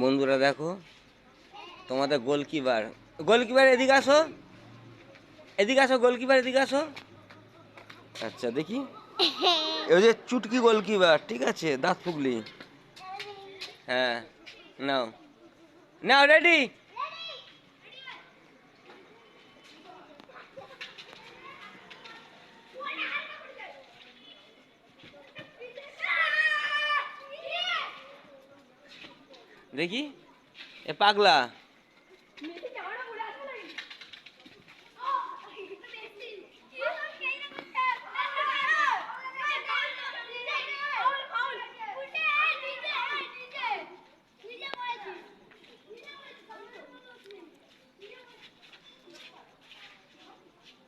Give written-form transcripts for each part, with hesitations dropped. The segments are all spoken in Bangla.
বন্ধুরা দেখো তোমাদের গোলকিপার গোলকিপার এদিকে আসো, এদিকে আসো, গোলকিপার এদিকে আসো। আচ্ছা দেখি, এই যে চুটকি গোলকিপার, ঠিক আছে, দাঁত ফুগলি। হ্যাঁ, নাও নাও, রেডি। দেখি এ পাগলা,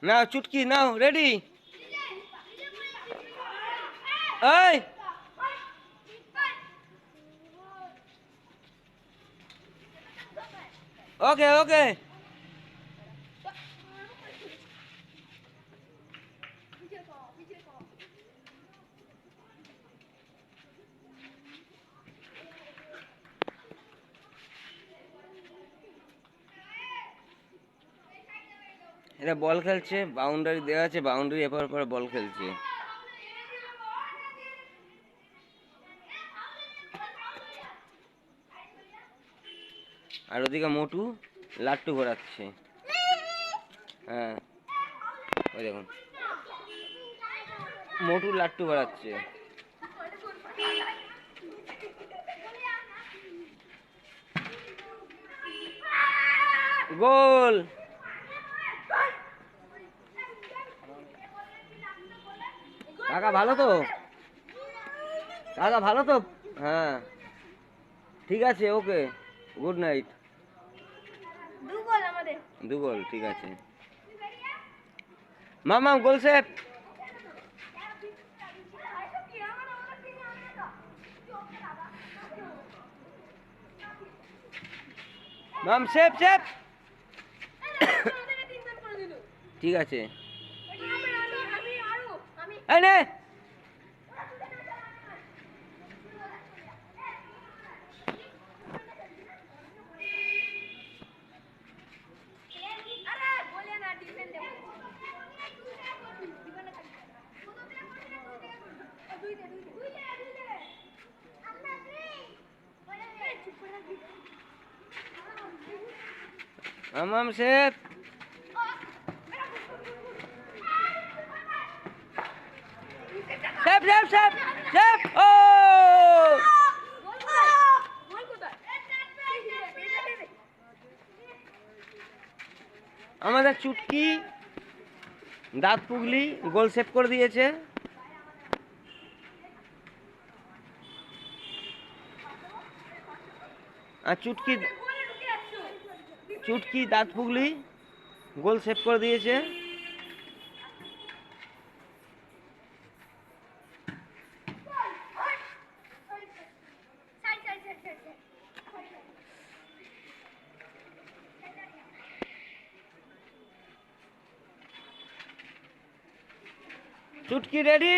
নাও চুটকি নাও, রেডি। এই ওকে ওকে, এরা বল খেলছে, বাউন্ডারি দেওয়া আছে, বাউন্ডারি এপার ওপার বল খেলছে। আর ওদিকে মোটু লাট্টু ঘোরাচ্ছে। হ্যাঁ ওই দেখুন, মোটু লাট্টু ঘোরাচ্ছে। গোল। কাকা ভালো তো, কাকা ভালো তো। হ্যাঁ ঠিক আছে, ওকে, গুড নাইট। দু গোল, ঠিক আছে। মামা গোল সেভ। মাম সেভ সেভ, ঠিক আছে। এই নে, মাম save. Save save save save, ও আমাদের চুটকি দাঁত পুগলি গোল সেভ করে দিয়েছে। আর চুটকি, চুটকি দাঁত পুগলি গোল সেভ করে দিয়েছে। চুটকি রেডি।